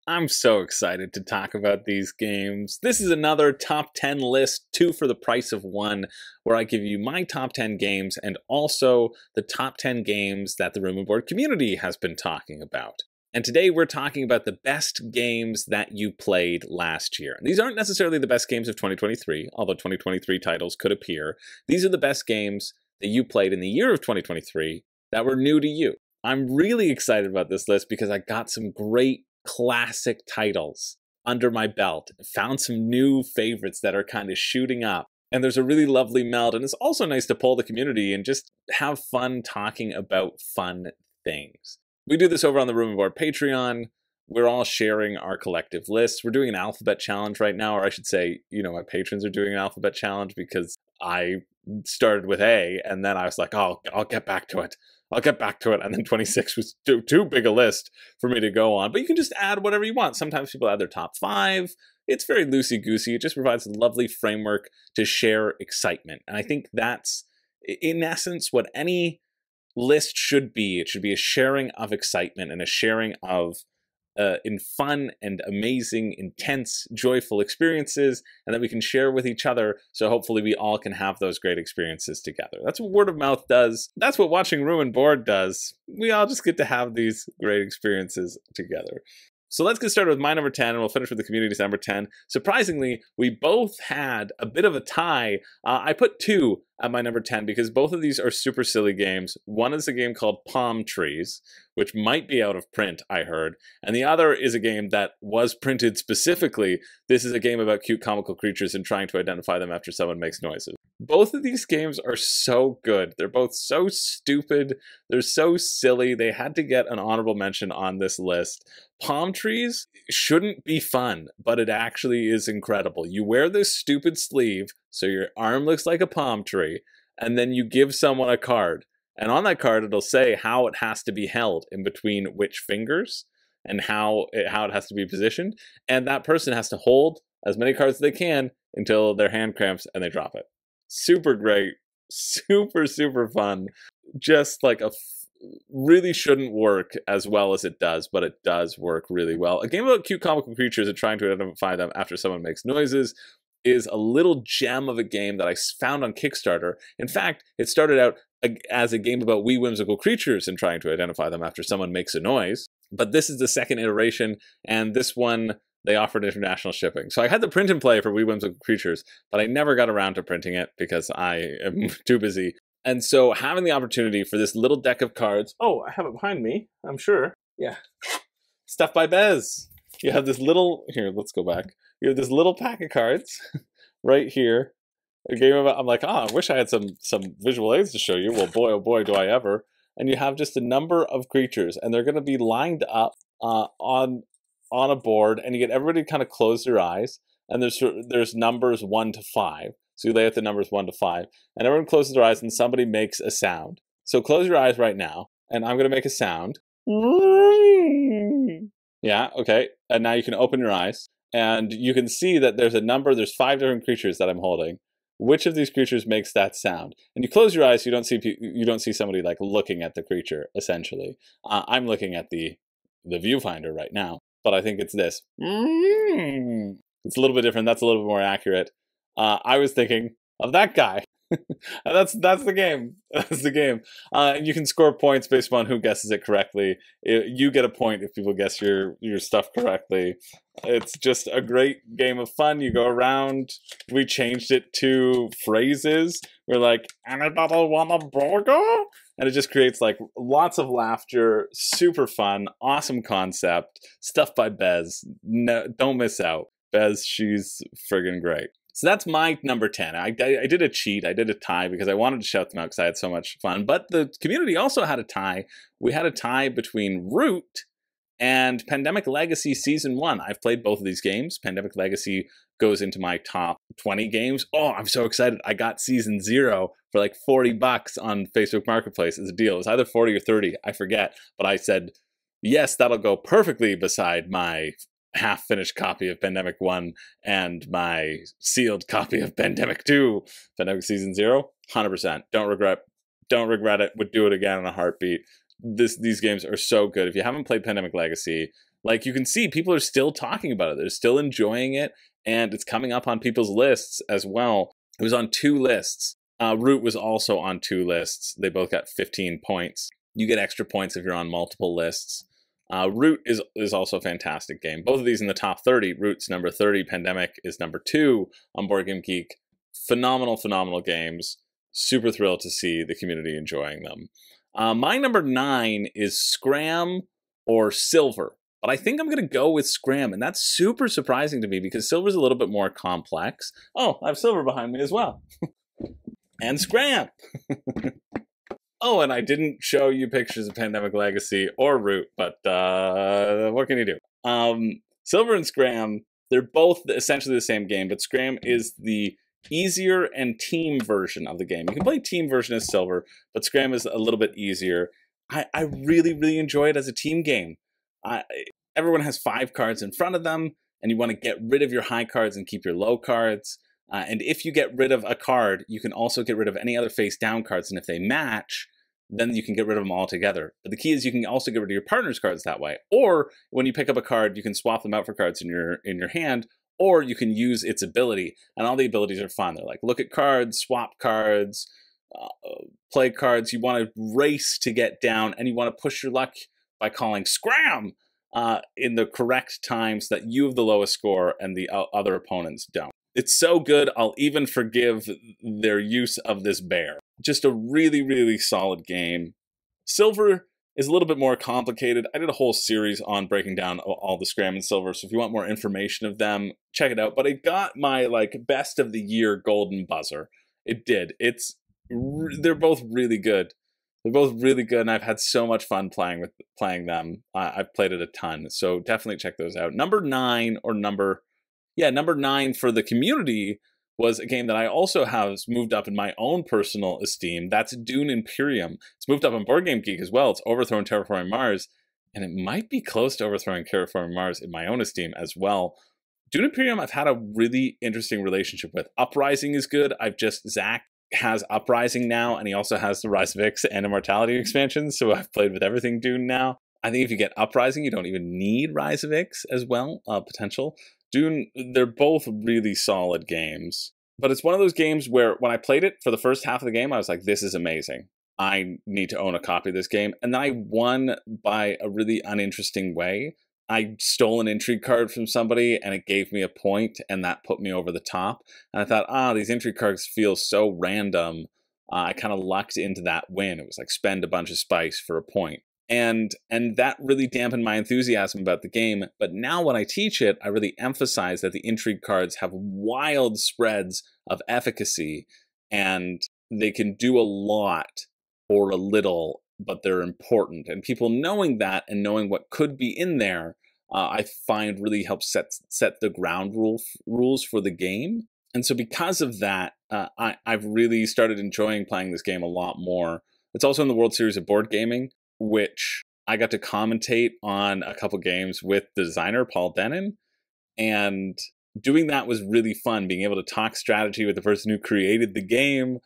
I'm so excited to talk about these games. This is another top 10 list, 2 for the price of 1, where I give you my top 10 games and also the top 10 games that the Room and Board community has been talking about. And today we're talking about the best games that you played last year. These aren't necessarily the best games of 2023, although 2023 titles could appear. These are the best games that you played in the year of 2023 that were new to you. I'm really excited about this list because I got some great classic titles under my belt. Found some new favorites that are kind of shooting up. And there's a really lovely meld. And it's also nice to poll the community and just have fun talking about fun things. We do this over on the Room and Board Patreon. We're all sharing our collective lists. We're doing an alphabet challenge right now, or I should say, my patrons are doing an alphabet challenge because I started with A, and then I was like, oh, I'll get back to it. And then 26 was too big a list for me to go on. But you can just add whatever you want. Sometimes people add their top 5. It's very loosey-goosey. It just provides a lovely framework to share excitement. And I think that's, in essence, what any list should be. It should be a sharing of excitement and a sharing of in fun and amazing, intense, joyful experiences, and that we can share with each other, so hopefully we all can have those great experiences together. That's what word of mouth does. That's what watching Room and Board does. We all just get to have these great experiences together. So let's get started with my number 10, and we'll finish with the community's number 10. Surprisingly, we both had a bit of a tie. I put 2 at my number 10 because both of these are super silly games. One is a game called Palm Trees, which might be out of print, I heard. And the other is a game that was printed specifically. This is a game about cute comical creatures and trying to identify them after someone makes noises. Both of these games are so good. They're both so stupid. They're so silly. They had to get an honorable mention on this list. Palm Trees shouldn't be fun, but it actually is incredible. You wear this stupid sleeve so your arm looks like a palm tree, and then you give someone a card. And on that card, it'll say how it has to be held in between which fingers and how it has to be positioned. And that person has to hold as many cards as they can until their hand cramps and they drop it. Super great, super, super fun. Just like really shouldn't work as well as it does, but it does work really well. A game about cute comical creatures and trying to identify them after someone makes noises is a little gem of a game that I found on Kickstarter. In fact, it started out as a game about wee whimsical creatures and trying to identify them after someone makes a noise. But this is the second iteration, and this one, they offered international shipping. So I had the print and play for wee whimsical creatures, but I never got around to printing it because I am too busy. And so having the opportunity for this little deck of cards, oh, I have it behind me, I'm sure. Yeah. Stuff by Bez. You have this little, here, let's go back. You have this little pack of cards right here. A game about, I'm like, I wish I had some visual aids to show you. Well, boy, oh boy, do I ever. And you have just a number of creatures, and they're going to be lined up on a board, and you get everybody to kind of close their eyes, and there's numbers 1 to 5. So you lay out the numbers 1 to 5, and everyone closes their eyes, and somebody makes a sound. So close your eyes right now, and I'm going to make a sound. Yeah, okay. And now you can open your eyes, and you can see that there's 5 different creatures that I'm holding. Which of these creatures makes that sound? And you close your eyes, so you don't see somebody like looking at the creature, essentially. I'm looking at the viewfinder right now, but I think it's this. It's a little bit different. That's a little bit more accurate. I was thinking of that guy. That's the game. That's the game. You can score points based upon who guesses it correctly. You get a point if people guess your stuff correctly. It's just a great game of fun. You go around. We changed it to phrases. We're like, anybody want a burger? And it just creates like lots of laughter. Super fun. Awesome concept. Stuff by Bez. No, don't miss out. Bez, she's friggin' great. So that's my number 10. I did a cheat. I did a tie because I wanted to shout them out because I had so much fun. But the community also had a tie. We had a tie between Root and Pandemic Legacy Season 1. I've played both of these games. Pandemic Legacy goes into my top 20 games. Oh, I'm so excited. I got Season 0 for like $40 on Facebook Marketplace as a deal. It was either 40 or 30. I forget. But I said, yes, that'll go perfectly beside my half-finished copy of Pandemic 1 and my sealed copy of Pandemic 2, Pandemic Season 0, 100%. Don't regret it. Would do it again in a heartbeat. These games are so good. If you haven't played Pandemic Legacy, Like, you can see people are still talking about it. They're still enjoying it, and it's coming up on people's lists as well. It was on 2 lists. Root was also on 2 lists. They both got 15 points. You get extra points if you're on multiple lists. Root is also a fantastic game. Both of these in the top 30. Root's number 30. Pandemic is number 2 on Board Game Geek. Phenomenal, phenomenal games. Super thrilled to see the community enjoying them. My number 9 is Scram or Silver. But I think I'm going to go with Scram, and that's super surprising to me because Silver's a little bit more complex. Oh, I have Silver behind me as well. And Scram! Oh, and I didn't show you pictures of Pandemic Legacy or Root, but what can you do? Silver and Scram, they're both essentially the same game, but Scram is the easier and team version of the game. You can play team version as Silver, but Scram is a little bit easier. I really, really enjoy it as a team game. Everyone has 5 cards in front of them, and you want to get rid of your high cards and keep your low cards. And if you get rid of a card, you can also get rid of any other face-down cards, and if they match, then you can get rid of them all together. But the key is you can also get rid of your partner's cards that way. Or when you pick up a card, you can swap them out for cards in your hand, or you can use its ability. And all the abilities are fun. They're like look at cards, swap cards, play cards. You want to race to get down, and you want to push your luck by calling Scram in the correct times that you have the lowest score and the other opponents don't. It's so good, I'll even forgive their use of this bear. Just a really, really solid game. Silver is a little bit more complicated. I did a whole series on breaking down all the Scram and Silver, so if you want more information of them, check it out. But it got my best of the year golden buzzer. It did. They're both really good. They're both really good, and I've had so much fun playing them. I've played it a ton, so definitely check those out. Number 9 for the community was a game that I also have moved up in my own personal esteem. That's Dune Imperium. It's moved up on Board Game Geek as well. It's overthrown Terraforming Mars, and it might be close to overthrowing Terraforming Mars in my own esteem as well. Dune Imperium I've had a really interesting relationship with. Uprising is good. Zach has Uprising now, and he also has the Rise of Ix and Immortality expansions, so I've played with everything Dune now. I think if you get Uprising, you don't even need Rise of Ix as well, potential. Dune, they're both really solid games. But it's one of those games where when I played it for the first half of the game, I was like, this is amazing. I need to own a copy of this game. And then I won by a really uninteresting way. I stole an intrigue card from somebody and it gave me a point, and that put me over the top. And I thought, these intrigue cards feel so random. I kind of lucked into that win. It was like spend a bunch of spice for a point. And that really dampened my enthusiasm about the game. But now when I teach it, I really emphasize that the intrigue cards have wild spreads of efficacy, and they can do a lot or a little, but they're important. And people knowing that and knowing what could be in there, I find really helps set the ground rules for the game. And so because of that, I've really started enjoying playing this game a lot more. It's also in the World Series of Board Gaming, which I got to commentate on a couple games with the designer, Paul Denon. And doing that was really fun, being able to talk strategy with the person who created the game.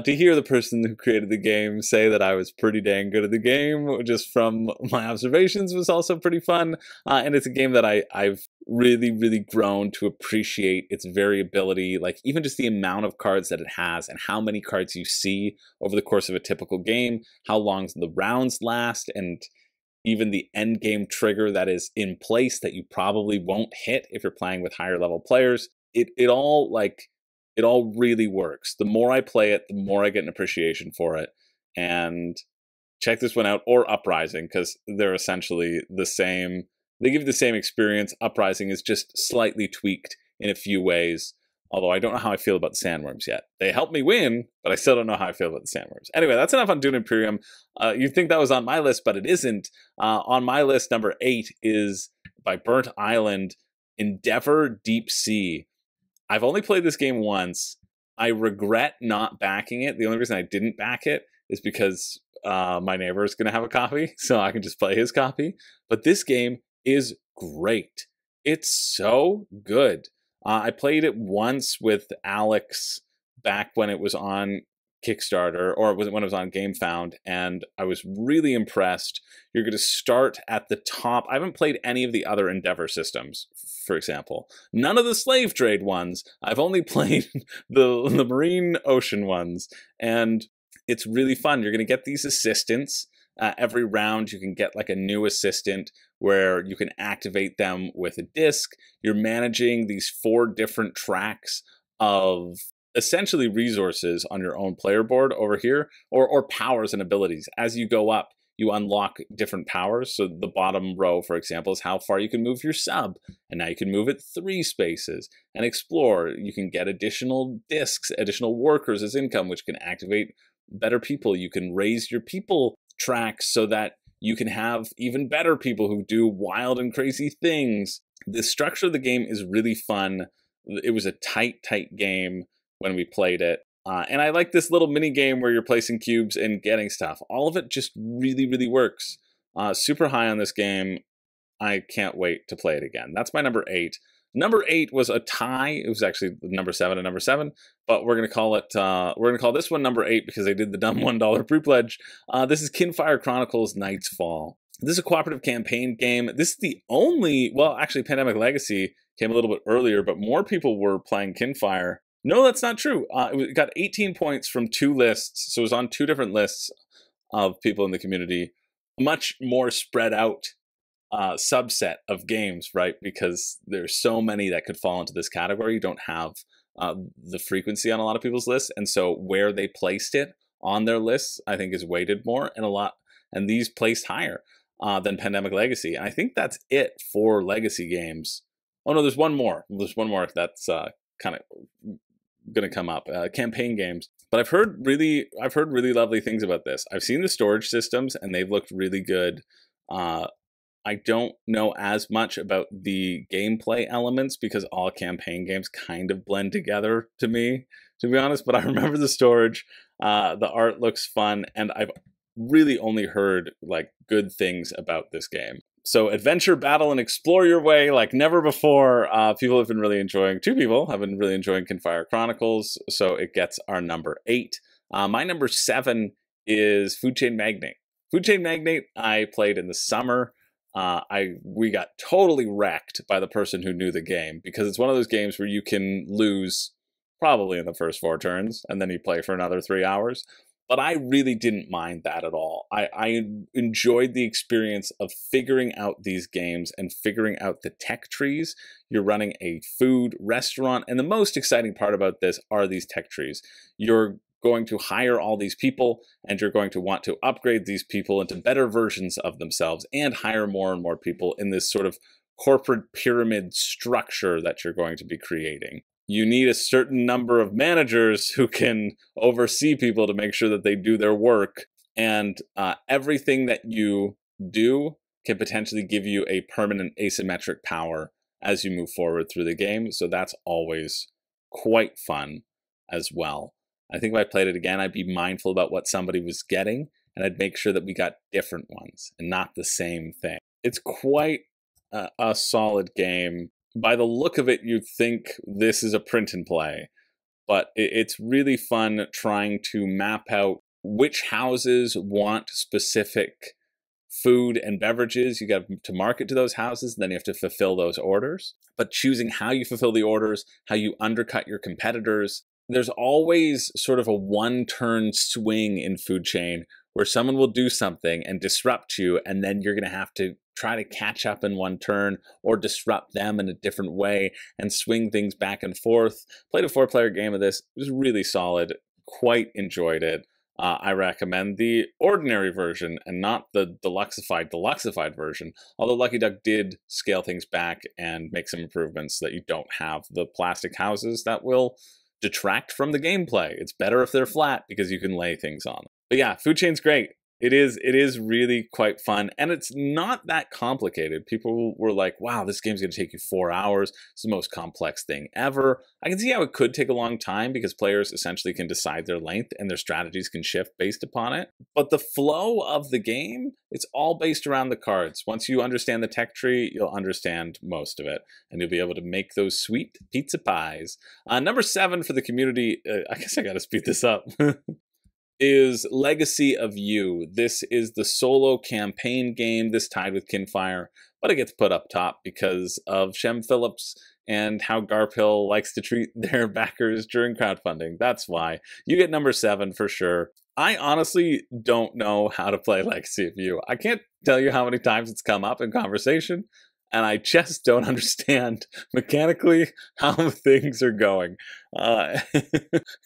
To hear the person who created the game say that I was pretty dang good at the game, just from my observations, was also pretty fun. And it's a game that I've really, really grown to appreciate its variability, like even just the amount of cards that it has and how many cards you see over the course of a typical game, how long the rounds last, and even the end game trigger that is in place that you probably won't hit if you're playing with higher level players. It all really works. The more I play it, the more I get an appreciation for it. And check this one out, or Uprising, because they're essentially the same. They give you the same experience. Uprising is just slightly tweaked in a few ways, although I don't know how I feel about the Sandworms yet. They helped me win, but I still don't know how I feel about the Sandworms. Anyway, that's enough on Dune Imperium. You'd think that was on my list, but it isn't. On my list, number 8 is by Burnt Island, Endeavour Deep Sea. I've only played this game once. I regret not backing it. The only reason I didn't back it is because my neighbor is going to have a copy, so I can just play his copy. But this game is great. It's so good. I played it once with Alex back when it was on Kickstarter, or was it when it was on GameFound, and I was really impressed. You're going to start at the top. I haven't played any of the other Endeavour systems, for example. None of the slave trade ones. I've only played the marine ocean ones, and it's really fun. You're going to get these assistants. Every round you can get like a new assistant where you can activate them with a disc. You're managing these 4 different tracks of essentially resources on your own player board over here, or powers and abilities. As you go up, you unlock different powers. So the bottom row, for example, is how far you can move your sub. And now you can move it 3 spaces and explore. You can get additional discs, additional workers as income, which can activate better people. You can raise your people tracks so that you can have even better people who do wild and crazy things. The structure of the game is really fun. It was a tight game when we played it. And I like this little mini game where you're placing cubes and getting stuff. All of it just really works. Super high on this game. I can't wait to play it again. That's my number 8. Number 8 was a tie. It was actually number 7 and number 7, but we're gonna call it. We're gonna call this one number 8 because I did the dumb $1 pre-pledge. This is Kinfire Chronicles: Night's Fall. This is a cooperative campaign game. This is the only. Well, actually, Pandemic Legacy came a little bit earlier, but more people were playing Kinfire. No, that's not true. It got 18 points from 2 lists, so it was on 2 different lists of people in the community. Much more spread out subset of games, right? Because there's so many that could fall into this category. You don't have the frequency on a lot of people's lists, and so where they placed it on their lists, I think, is weighted more, and these placed higher than Pandemic Legacy. And I think that's it for legacy games. Oh no, there's one more. There's one more that's kind of going to come up. Campaign games. But I've heard really lovely things about this. I've seen the storage systems, and they've looked really good. I don't know as much about the gameplay elements because all campaign games kind of blend together to me, to be honest. But I remember the storage. The art looks fun, and I've really only heard like good things about this game. So adventure, battle, and explore your way like never before. People have been really enjoying. 2 people have been really enjoying Kinfire Chronicles, so it gets our number 8. My number 7 is Food Chain Magnate. Food Chain Magnate I played in the summer. We got totally wrecked by the person who knew the game because it's one of those games where you can lose probably in the first 4 turns and then you play for another 3 hours. But I really didn't mind that at all. I enjoyed the experience of figuring out these games and figuring out the tech trees. You're running a food restaurant, and the most exciting part about this are these tech trees. You're going to hire all these people, and you're going to want to upgrade these people into better versions of themselves and hire more and more people in this sort of corporate pyramid structure that you're going to be creating. You need a certain number of managers who can oversee people to make sure that they do their work. And everything that you do can potentially give you a permanent asymmetric power as you move forward through the game. So that's always quite fun as well. I think if I played it again, I'd be mindful about what somebody was getting, and I'd make sure that we got different ones and not the same thing. It's quite a solid game. By the look of it, you'd think this is a print and play, but it's really fun trying to map out which houses want specific food and beverages. You got to market to those houses, and then you have to fulfill those orders. But choosing how you fulfill the orders, how you undercut your competitors, there's always sort of a one-turn swing in Food Chain where someone will do something and disrupt you, and then you're going to have to try to catch up in one turn or disrupt them in a different way and swing things back and forth. Played a 4-player game of this. It was really solid. Quite enjoyed it. I recommend the ordinary version and not the deluxeified version. Although Lucky Duck did scale things back and make some improvements so that you don't have the plastic houses that will detract from the gameplay. It's better if they're flat because you can lay things on them. But yeah, Food Chain's great. It is really quite fun, and it's not that complicated. People were like, wow, this game's going to take you 4 hours. It's the most complex thing ever. I can see how it could take a long time because players essentially can decide their length and their strategies can shift based upon it. But the flow of the game, it's all based around the cards. Once you understand the tech tree, you'll understand most of it, and you'll be able to make those sweet pizza pies. Number 7 for the community, I guess I got to speed this up. is Legacy of You. This is the solo campaign game. This tied with Kinfire, but it gets put up top because of Shem Phillips and how Garphill likes to treat their backers during crowdfunding. That's why. You get number 7 for sure. I honestly don't know how to play Legacy of You. I can't tell you how many times it's come up in conversation, and I just don't understand mechanically how things are going.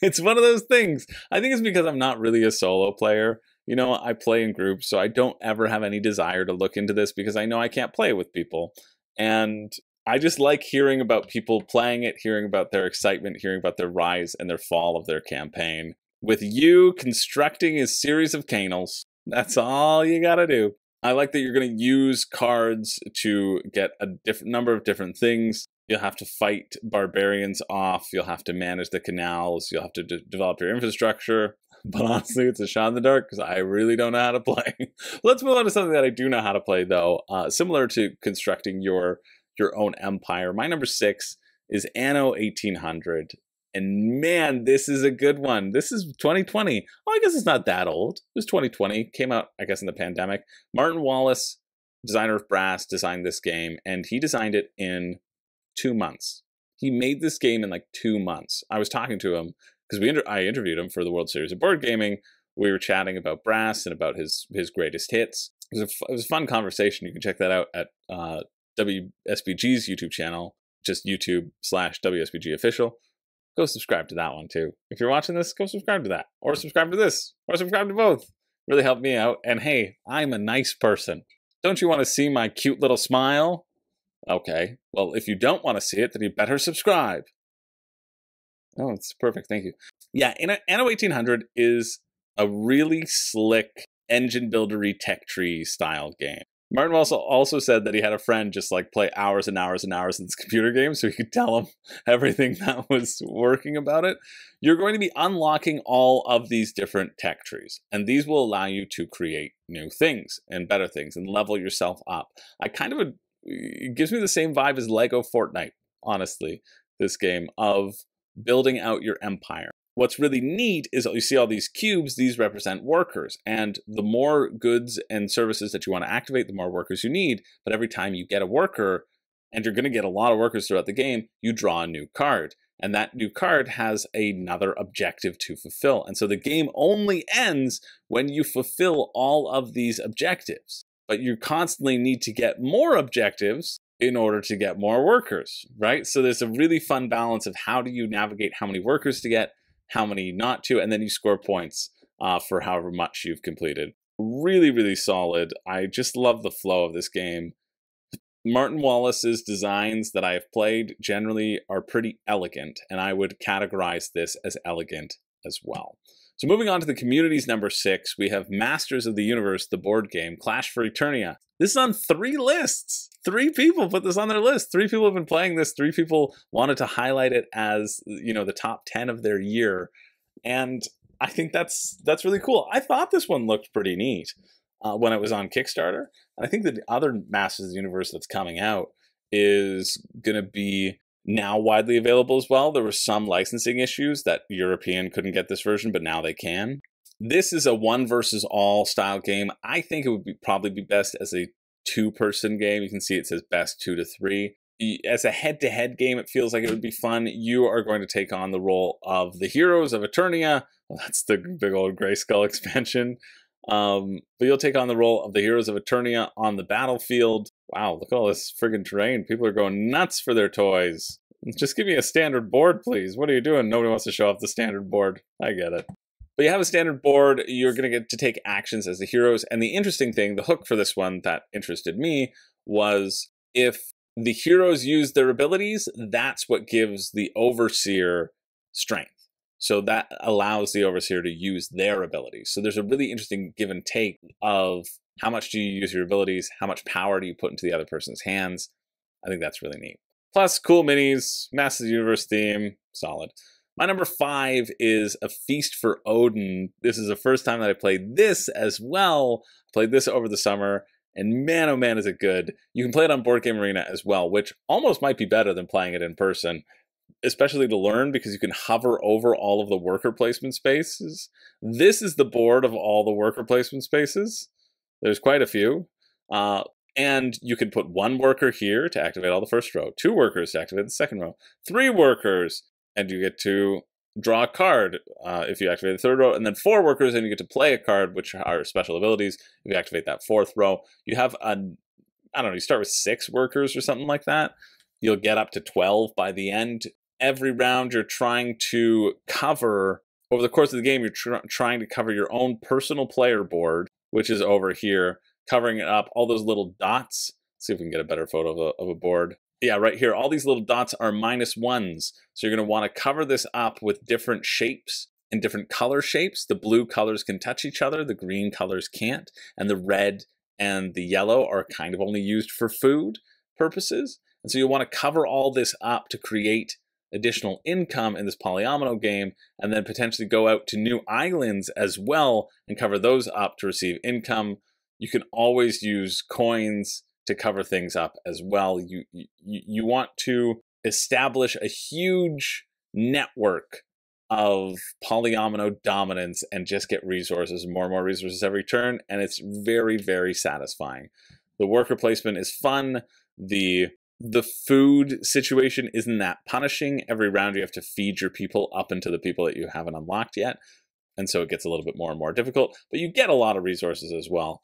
It's one of those things. I think it's because I'm not really a solo player. You know, I play in groups, so I don't ever have any desire to look into this because I know I can't play with people. And I just like hearing about people playing it, hearing about their excitement, hearing about their rise and their fall of their campaign. With you constructing a series of canals, that's all you gotta do. I like that you're going to use cards to get a different number of different things. You'll have to fight barbarians off. You'll have to manage the canals. You'll have to develop your infrastructure. But honestly, it's a shot in the dark because I really don't know how to play. Let's move on to something that I do know how to play, though. Similar to constructing your own empire. My number 6 is Anno 1800. And man, this is a good one. This is 2020. Oh, I guess it's not that old. It was 2020. Came out, I guess, in the pandemic. Martin Wallace, designer of Brass, designed this game, and he designed it in 2 months. He made this game in like 2 months. I was talking to him because I interviewed him for the World Series of Board Gaming. We were chatting about Brass and about his greatest hits. It was a fun conversation. You can check that out at WSBG's YouTube channel, just YouTube/WSBG official. Go subscribe to that one too. If you're watching this, go subscribe to that. Or subscribe to this. Or subscribe to both. Really help me out. And hey, I'm a nice person. Don't you want to see my cute little smile? Okay. Well, if you don't want to see it, then you better subscribe. Oh, it's perfect. Thank you. Yeah, Anno 1800 is a really slick engine buildery tech tree style game. Martin also said that he had a friend just like play hours and hours and hours in this computer game so he could tell him everything that was working about it. You're going to be unlocking all of these different tech trees, and these will allow you to create new things and better things and level yourself up. It gives me the same vibe as Lego Fortnite, honestly, this game of building out your empire. What's really neat is that you see all these cubes, these represent workers, and the more goods and services that you want to activate, the more workers you need. But every time you get a worker, and you're going to get a lot of workers throughout the game, you draw a new card. And that new card has another objective to fulfill. And so the game only ends when you fulfill all of these objectives. But you constantly need to get more objectives in order to get more workers, right? So there's a really fun balance of how do you navigate how many workers to get, how many not to, and then you score points for however much you've completed. Really, really solid. I just love the flow of this game. Martin Wallace's designs that I have played generally are pretty elegant, and I would categorize this as elegant as well. So moving on to the communities number 6, we have Masters of the Universe, the board game, Clash for Eternia. This is on 3 lists. 3 people put this on their list. 3 people have been playing this. 3 people wanted to highlight it as, you know, the top 10 of their year. And I think that's really cool. I thought this one looked pretty neat when it was on Kickstarter. And I think the other Masters of the Universe that's coming out is going to be now widely available as well. There were some licensing issues that European couldn't get this version, but now they can. This is a 1 versus all style game. I think it would probably be best as a 2-person game. You can see it says best 2 to 3. As a head-to-head game, it feels like it would be fun. You are going to take on the role of the heroes of Eternia. Well, that's the big old Grayskull expansion. But you'll take on the role of the heroes of Eternia on the battlefield. Wow, look at all this friggin' terrain. People are going nuts for their toys. Just give me a standard board, please. What are you doing? Nobody wants to show off the standard board. I get it. But you have a standard board. You're going to get to take actions as the heroes. And the interesting thing, the hook for this one that interested me, was if the heroes use their abilities, that's what gives the overseer strength. So that allows the overseer to use their abilities. So there's a really interesting give and take of how much do you use your abilities, how much power do you put into the other person's hands. I think that's really neat. Plus, cool minis, Masters of the Universe theme, solid. My number 5 is A Feast for Odin. This is the first time that I played this as well. Played this over the summer, and man, oh man, is it good. You can play it on Board Game Arena as well, which almost might be better than playing it in person. especially to learn because you can hover over all of the worker placement spaces. This is the board of all the worker placement spaces. There's quite a few. And you can put 1 worker here to activate all the first row, 2 workers to activate the second row, 3 workers, and you get to draw a card if you activate the 3rd row, and then 4 workers, and you get to play a card, which are special abilities if you activate that 4th row. You have I don't know, you start with 6 workers or something like that. You'll get up to 12 by the end. Every round you're trying to cover, over the course of the game, you're trying to cover your own personal player board, which is over here, covering it up, all those little dots. Let's see if we can get a better photo of a board. Yeah, right here, all these little dots are -1s. So you're gonna wanna cover this up with different shapes and different color shapes. The blue colors can touch each other, the green colors can't, and the red and the yellow are kind of only used for food purposes. And so you wanna cover all this up to create additional income in this polyomino game, and then potentially go out to new islands as well and cover those up to receive income. You can always use coins to cover things up as well. You want to establish a huge network of polyomino dominance and just get resources, more and more resources every turn, and it's very, very satisfying. The worker placement is fun. The food situation isn't that punishing. Every round you have to feed your people up into the people that you haven't unlocked yet. And so it gets a little bit more and more difficult, but you get a lot of resources as well.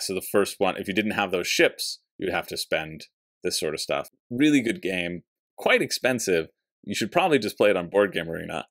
So the first one, if you didn't have those ships, you'd have to spend this sort of stuff. Really good game, quite expensive. You should probably just play it on Board Game Arena,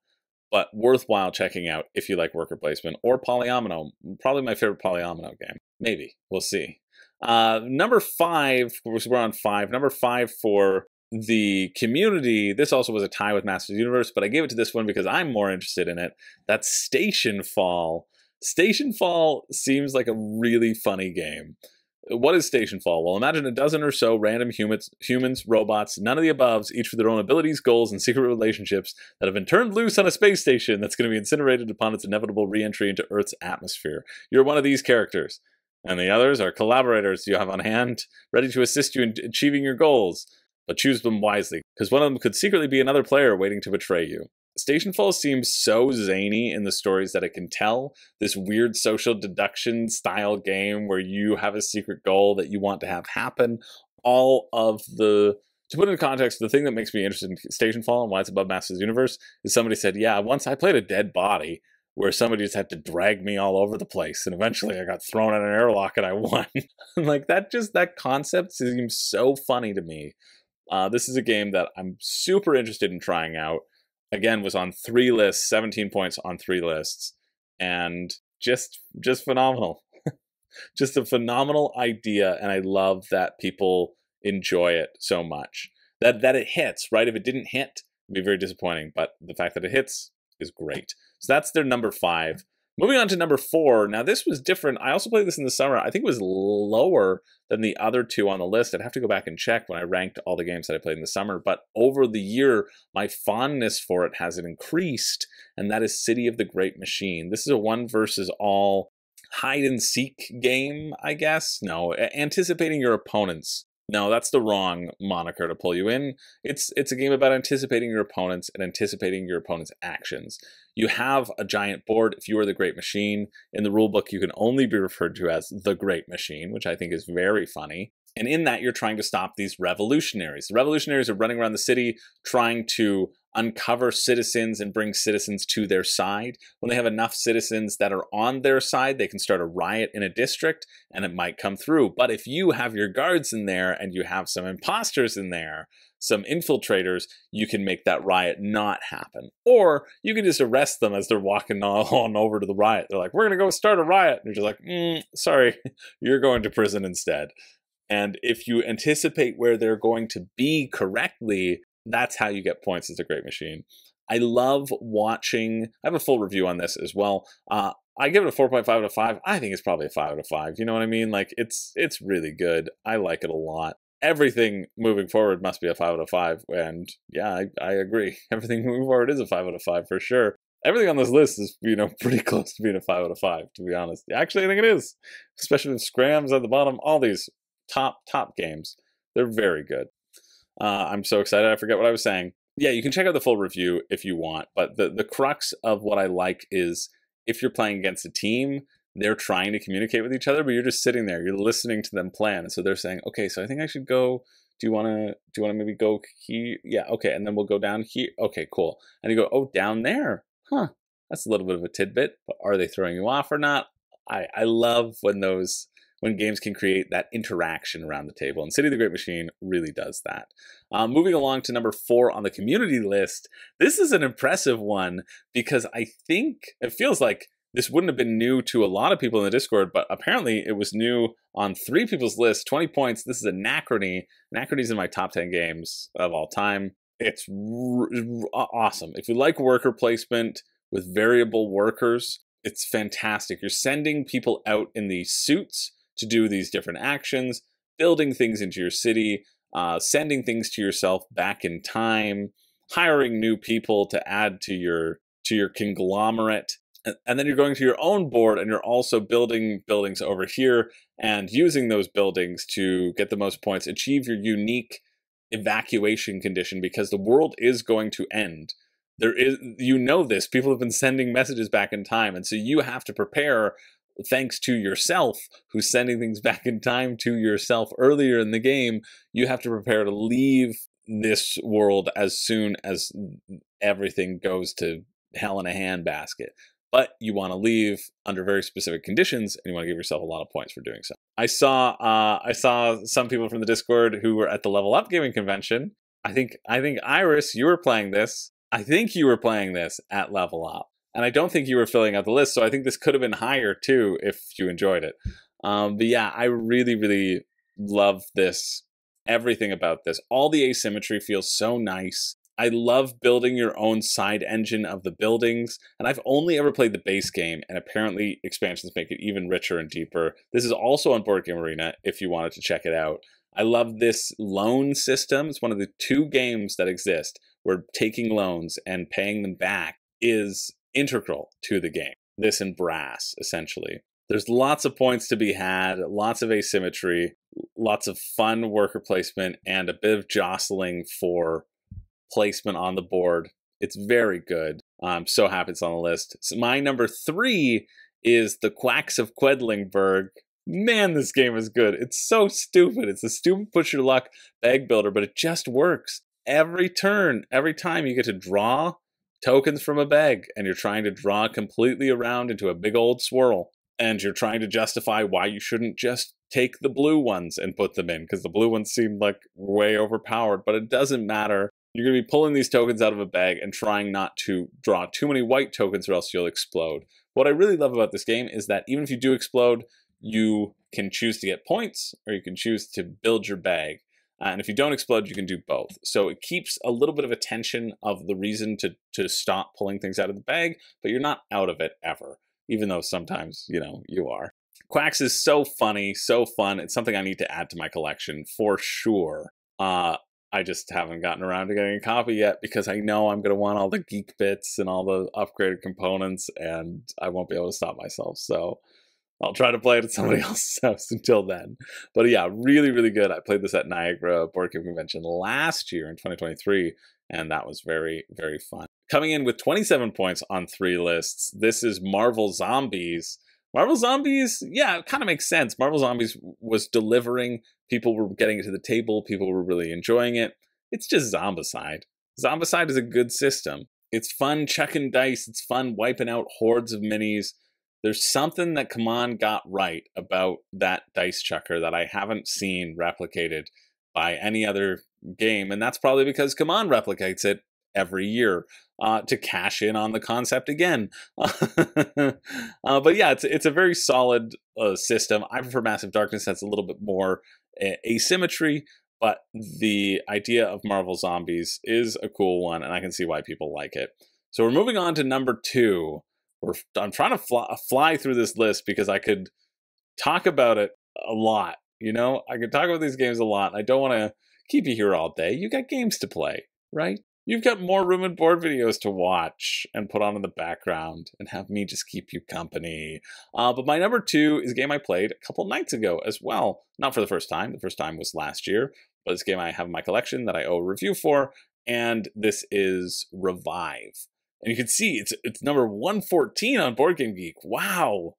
but worthwhile checking out if you like worker placement or polyomino. Probably my favorite polyomino game. Maybe, we'll see. Number 5, we're on 5. Number 5 for the community, this also was a tie with Masters of the Universe, but I gave it to this one because I'm more interested in it. That's Stationfall. Stationfall seems like a really funny game. What is Stationfall? Well, imagine a dozen or so random humans, robots, none of the aboves, each with their own abilities, goals, and secret relationships that have been turned loose on a space station that's going to be incinerated upon its inevitable re-entry into Earth's atmosphere. You're one of these characters, and the others are collaborators you have on hand, ready to assist you in achieving your goals. But choose them wisely, because one of them could secretly be another player waiting to betray you. Stationfall seems so zany in the stories that it can tell. This weird social deduction style game where you have a secret goal that you want to have happen. To put into context, the thing that makes me interested in Stationfall and why it's above Masters of the Universe is somebody said, yeah, once I played a dead body where somebody just had to drag me all over the place, and eventually I got thrown in an airlock and I won. Like that concept seems so funny to me. This is a game that I'm super interested in trying out. Again, was on 3 lists, 17 points on 3 lists, and just phenomenal. Just a phenomenal idea, and I love that people enjoy it so much. That it hits, right? If it didn't hit, it'd be very disappointing, but the fact that it hits is great. So that's their number 5. Moving on to number 4. Now this was different. I also played this in the summer. I think it was lower than the other 2 on the list. I'd have to go back and check when I ranked all the games that I played in the summer. But over the year, my fondness for it has increased, and that is City of the Great Machine. This is a 1 versus all hide and seek game, I guess. No, anticipating your opponents. No, that's the wrong moniker to pull you in. It's a game about anticipating your opponents and anticipating your opponent's actions. You have a giant board. If you are the Great Machine, in the rulebook you can only be referred to as the Great Machine, which I think is very funny. And in that, you're trying to stop these revolutionaries. The revolutionaries are running around the city trying to uncover citizens and bring citizens to their side. When they have enough citizens that are on their side, they can start a riot in a district and it might come through. But if you have your guards in there and you have some imposters in there, some infiltrators, you can make that riot not happen. Or you can just arrest them as they're walking on over to the riot. They're like, we're going to go start a riot. And you're just like, sorry, you're going to prison instead. And if you anticipate where they're going to be correctly, that's how you get points as a Great Machine. I love watching. I have a full review on this as well. I give it a 4.5 out of 5. I think it's probably a 5 out of 5. You know what I mean? Like it's really good. I like it a lot. Everything moving forward must be a 5 out of 5. And yeah, I agree. Everything moving forward is a 5 out of 5 for sure. Everything on this list is, pretty close to being a 5 out of 5, to be honest. Actually, I think it is. Especially with scrams at the bottom. All these top games. They're very good. I'm so excited. I forget what I was saying. Yeah, you can check out the full review if you want, but the crux of what I like is if you're playing against a team, they're trying to communicate with each other, but you're just sitting there, you're listening to them plan. So they're saying, okay, so I think I should go. Do you want to maybe go here? Yeah, okay, and then we'll go down here. Okay, cool. And you go, oh, down there. Huh. That's a little bit of a tidbit, but are they throwing you off or not? I love when games can create that interaction around the table, and City of the Great Machine really does that. Moving along to number 4 on the community list, this is an impressive one because I think it feels like this wouldn't have been new to a lot of people in the Discord, but apparently it was new on 3 people's list. 20 points. This is Anachrony. Anachrony's in my top 10 games of all time. It's awesome. If you like worker placement with variable workers, it's fantastic. You're sending people out in these suits to do these different actions, building things into your city, sending things to yourself back in time, hiring new people to add to your conglomerate. And then you're going to your own board and you're also building buildings over here and using those buildings to get the most points, achieve your unique evacuation condition because the world is going to end. There is, this, people have been sending messages back in time. And so you have to prepare thanks to yourself, who's sending things back in time to yourself earlier in the game. You have to prepare to leave this world as soon as everything goes to hell in a handbasket. But you want to leave under very specific conditions, and you want to give yourself a lot of points for doing so. I saw some people from the Discord who were at the Level Up Gaming Convention. I think Iris, you were playing this. I think you were playing this at Level Up, and I don't think you were filling out the list. So I think this could have been higher too if you enjoyed it. But yeah, I really, really love this. Everything about this, all the asymmetry feels so nice. I love building your own side engine of the buildings, and I've only ever played the base game, and apparently expansions make it even richer and deeper. This is also on Board Game Arena if you wanted to check it out. I love this loan system. It's one of the 2 games that exist where taking loans and paying them back is integral to the game. This in brass, essentially. There's lots of points to be had, lots of asymmetry, lots of fun worker placement, and a bit of jostling for placement on the board. It's very good. I'm so happy it's on the list. So my number 3 is The Quacks of Quedlingburg. Man, this game is good. It's so stupid. It's a stupid push your luck bag builder, but it just works. Every turn, every time you get to draw tokens from a bag, and you're trying to draw completely around into a big old swirl, and you're trying to justify why you shouldn't just take the blue ones and put them in, because the blue ones seem like way overpowered, but it doesn't matter. You're going to be pulling these tokens out of a bag and trying not to draw too many white tokens or else you'll explode. What I really love about this game is that even if you do explode, you can choose to get points or you can choose to build your bag. And if you don't explode, you can do both. So it keeps a little bit of attention of the reason to stop pulling things out of the bag, but you're not out of it ever, even though sometimes, you are. Quacks is so funny, so fun. It's something I need to add to my collection for sure. I just haven't gotten around to getting a copy yet because I know I'm going to want all the geek bits and all the upgraded components, and I won't be able to stop myself. So I'll try to play it at somebody else's house until then. But yeah, really, really good. I played this at Niagara Board Game Convention last year in 2023, and that was very, very fun. Coming in with 27 points on 3 lists, this is Marvel Zombies. Marvel Zombies, yeah, it kind of makes sense. Marvel Zombies was delivering. People were getting it to the table. People were really enjoying it. It's just Zombicide. Zombicide is a good system. It's fun chucking dice. It's fun wiping out hordes of minis. There's something that CMON got right about that dice chucker that I haven't seen replicated by any other game, and that's probably because CMON replicates it every year to cash in on the concept again. But yeah, it's a very solid system. I prefer Massive Darkness. That's a little bit more asymmetry, but the idea of Marvel Zombies is a cool one, and I can see why people like it. So we're moving on to number 2. I'm trying to fly through this list because I could talk about it a lot. I could talk about these games a lot. I don't want to keep you here all day. You got games to play, right? You've got more room and board videos to watch and put on in the background and have me just keep you company. But my number 2 is a game I played a couple nights ago as well. Not for the first time. The first time was last year. But it's a game I have in my collection that I owe a review for. and this is Revive. And you can see it's number 114 on Board Game Geek. Wow,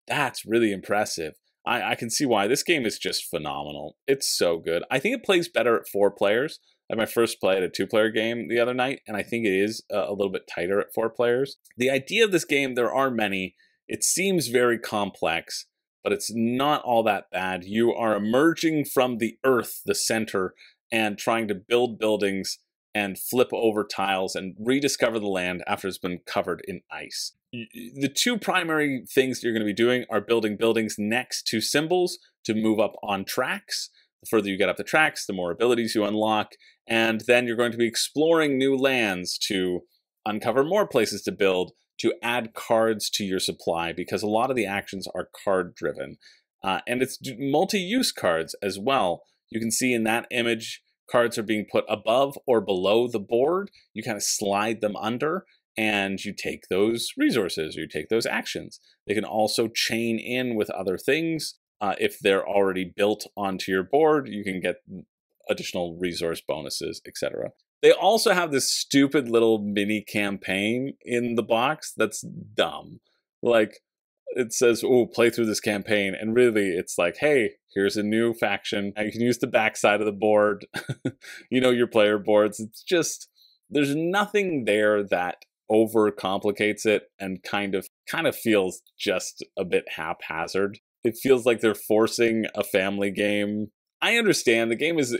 that's really impressive. I can see why. This game is just phenomenal. It's so good. I think it plays better at 4 players. I had my first play at a 2-player game the other night, and I think it is a little bit tighter at 4 players. The idea of this game, there are many. It seems very complex, but it's not all that bad. You are emerging from the earth, the center, and trying to build buildings and flip over tiles and rediscover the land after it's been covered in ice. The 2 primary things you're going to be doing are building buildings next to symbols to move up on tracks. The further you get up the tracks, the more abilities you unlock, and then you're going to be exploring new lands to uncover more places to build, to add cards to your supply, because a lot of the actions are card-driven. And it's multi-use cards as well. You can see in that image, cards are being put above or below the board. You kind of slide them under, and you take those resources, or you take those actions. They can also chain in with other things. If they're already built onto your board, you can get additional resource bonuses, etc. They also have this stupid little mini campaign in the box that's dumb. Like, it says, oh, play through this campaign, and really it's like, hey, here's a new faction. You can use the backside of the board, you know, your player boards. It's just, there's nothing there that overcomplicates it, and kind of feels just a bit haphazard. It feels like they're forcing a family game. I understand the game is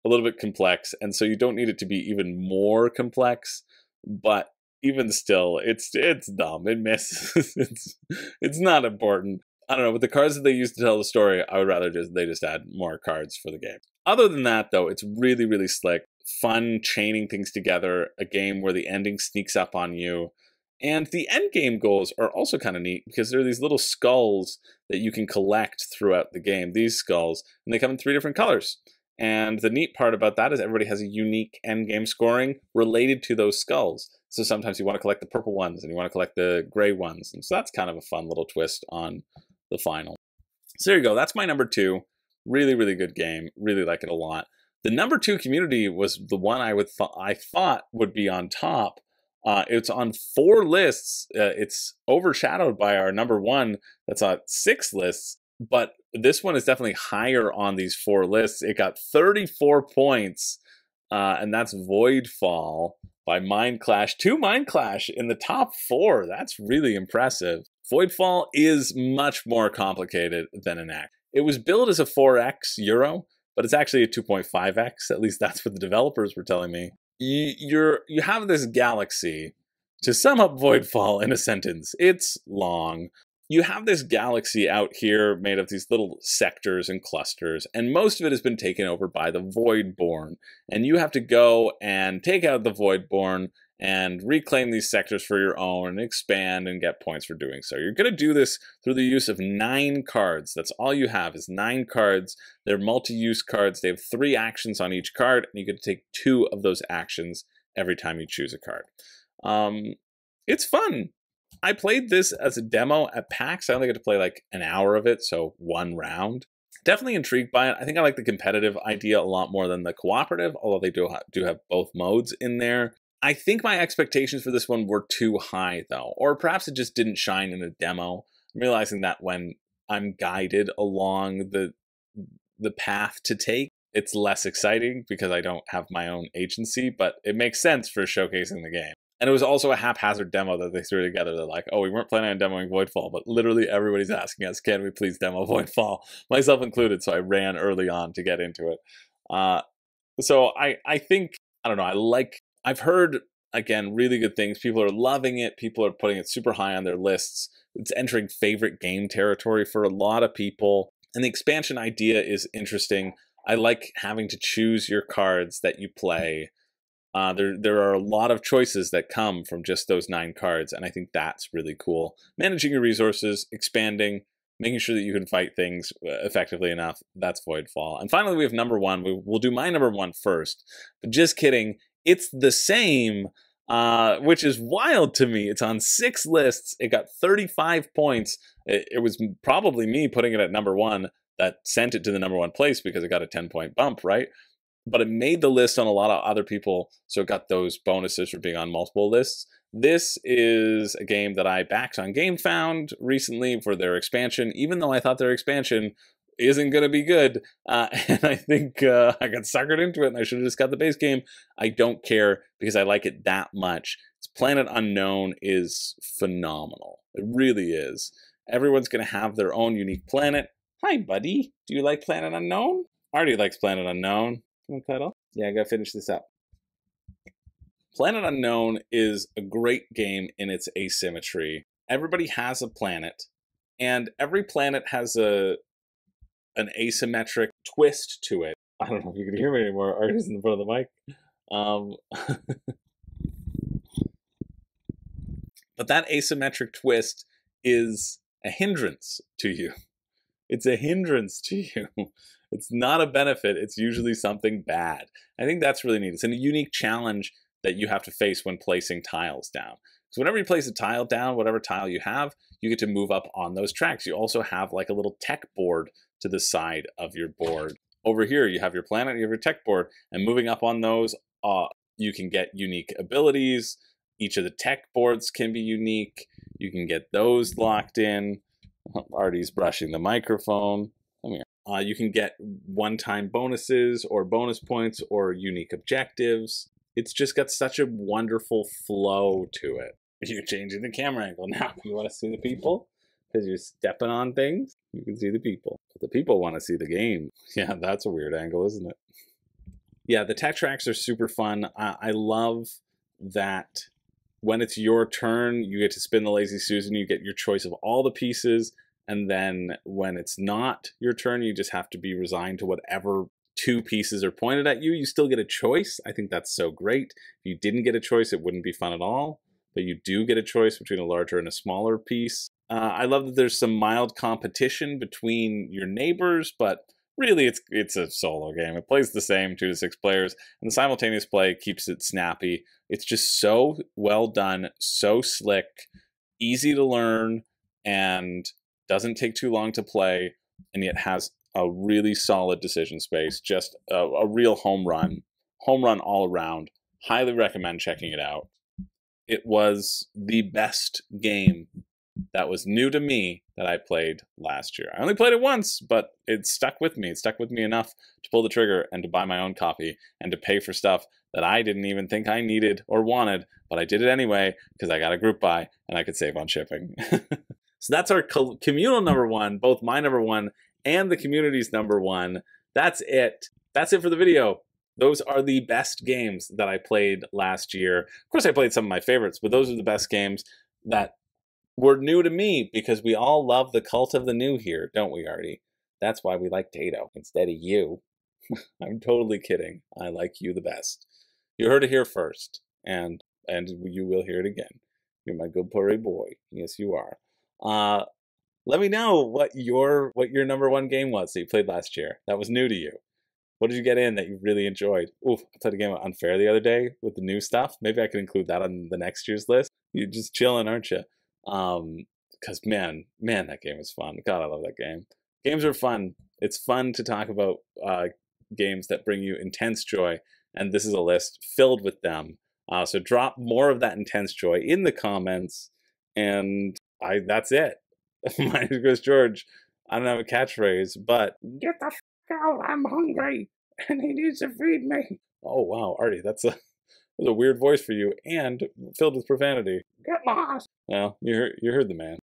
a little bit complex, and so you don't need it to be even more complex, but even still, it's dumb. It misses. It's not important. I don't know, with the cards that they use to tell the story, I would rather they just add more cards for the game. Other than that, though, it's really, really slick. Fun chaining things together, a game where the ending sneaks up on you. And the end game goals are also kind of neat, because there are these little skulls that you can collect throughout the game, these skulls, and they come in 3 different colors. And the neat part about that is everybody has a unique end game scoring related to those skulls. So sometimes you want to collect the purple ones, and you want to collect the gray ones. And so that's kind of a fun little twist on the final. So there you go. That's my number 2. Really, really good game. Really like it a lot. The number 2 community was the one I thought would be on top. It's on 4 lists. It's overshadowed by our number 1 that's on 6 lists. But this one is definitely higher on these 4 lists. It got 34 points, and that's Voidfall by Mindclash. 2 Mindclash in the top 4. That's really impressive. Voidfall is much more complicated than Anachrony. It was billed as a 4x Euro, but it's actually a 2.5x. At least that's what the developers were telling me. You have this galaxy. To sum up Voidfall in a sentence, it's long. You have this galaxy out here made of these little sectors and clusters, and most of it has been taken over by the Voidborn. And you have to go and take out the Voidborn and reclaim these sectors for your own and expand and get points for doing so. You're going to do this through the use of 9 cards. That's all you have is 9 cards. They're multi-use cards. They have 3 actions on each card, and you get to take 2 of those actions every time you choose a card. It's fun. I played this as a demo at PAX. I only got to play like an hour of it, so 1 round. Definitely intrigued by it. I think I like the competitive idea a lot more than the cooperative, although they do have both modes in there. I think my expectations for this one were too high, though, or perhaps it just didn't shine in a demo. I'm realizing that when I'm guided along the path to take, it's less exciting because I don't have my own agency, but it makes sense for showcasing the game. And it was also a haphazard demo that they threw together. They're like, oh, we weren't planning on demoing Voidfall, but literally everybody's asking us, can we please demo Voidfall? Myself included, so I ran early on to get into it. So I think, I don't know, I've heard, again, really good things. People are loving it. People are putting it super high on their lists. It's entering favorite game territory for a lot of people. And the expansion idea is interesting. I like having to choose your cards that you play. There are a lot of choices that come from just those 9 cards, and I think that's really cool. Managing your resources, expanding, making sure that you can fight things effectively enough, that's Voidfall. And finally, we have number 1. We'll do my number 1 first. But just kidding, it's the same, which is wild to me. It's on 6 lists. It got 35 points. It was probably me putting it at number 1 that sent it to the number 1 place because it got a 10-point bump, right? but it made the list on a lot of other people, so it got those bonuses for being on multiple lists. This is a game that I backed on GameFound recently for their expansion, even though I thought their expansion isn't going to be good. And I think I got suckered into it and I should have just got the base game. I don't care because I like it that much. Planet Unknown is phenomenal. It really is. Everyone's going to have their own unique planet. Hi, buddy. Do you like Planet Unknown? Artie likes Planet Unknown. Come on, cuddle. Yeah, I got to finish this up. Planet Unknown is a great game in its asymmetry. Everybody has a planet, and every planet has an asymmetric twist to it. I don't know if you can hear me anymore. Artie's in the front of the mic. But that asymmetric twist is a hindrance to you. It's a hindrance to you. It's not a benefit. It's usually something bad. I think that's really neat. It's a unique challenge that you have to face when placing tiles down. So whenever you place a tile down, whatever tile you have, you get to move up on those tracks. You also have like a little tech board to the side of your board. Over here, you have your planet, you have your tech board, and moving up on those, you can get unique abilities. Each of the tech boards can be unique. You can get those locked in. Artie's brushing the microphone. Come here. You can get one-time bonuses or bonus points or unique objectives. It's just got such a wonderful flow to it. You're changing the camera angle now. You want to see the people? Because you're stepping on things? You can see the people. But the people want to see the game. Yeah, that's a weird angle, isn't it? Yeah, the tech tracks are super fun. I love that when it's your turn, you get to spin the Lazy Susan, you get your choice of all the pieces, and then when it's not your turn, you just have to be resigned to whatever two pieces are pointed at you. You still get a choice. I think that's so great. If you didn't get a choice, it wouldn't be fun at all, but you do get a choice between a larger and a smaller piece. I love that there's some mild competition between your neighbors, but really it's a solo game. It plays the same 2 to 6 players, and the simultaneous play keeps it snappy. It's just so well done, so slick, easy to learn, and doesn't take too long to play, and yet has a really solid decision space. Just a real home run all around. Highly recommend checking it out. It was the best game that was new to me that I played last year. I only played it once, but it stuck with me. It stuck with me enough to pull the trigger and to buy my own copy and to pay for stuff that I didn't even think I needed or wanted, but I did it anyway because I got a group buy and I could save on shipping. So that's our communal number 1, both my number 1 and the community's number 1. That's it. That's it for the video. Those are the best games that I played last year. Of course, I played some of my favorites, but those are the best games that were new to me because we all love the cult of the new here, don't we, Artie? That's why we like Tato instead of you. I'm totally kidding. I like you the best. You heard it here first, and you will hear it again. You're my good purry boy. Yes, you are. Let me know what your number 1 game was that you played last year that was new to you. What did you get in that you really enjoyed? Oof, I played a game of Unfair the other day with the new stuff. Maybe I could include that on the next year's list. You're just chilling, aren't you? Because man, that game is fun. God, I love that game. Games are fun. It's fun to talk about games that bring you intense joy, and this is a list filled with them. So drop more of that intense joy in the comments, and that's it. My name is Chris George. I don't have a catchphrase, but get the f out, I'm hungry, and he needs to feed me. Oh wow, Artie, that's a weird voice for you, and filled with profanity. Get lost. Well, you heard the man.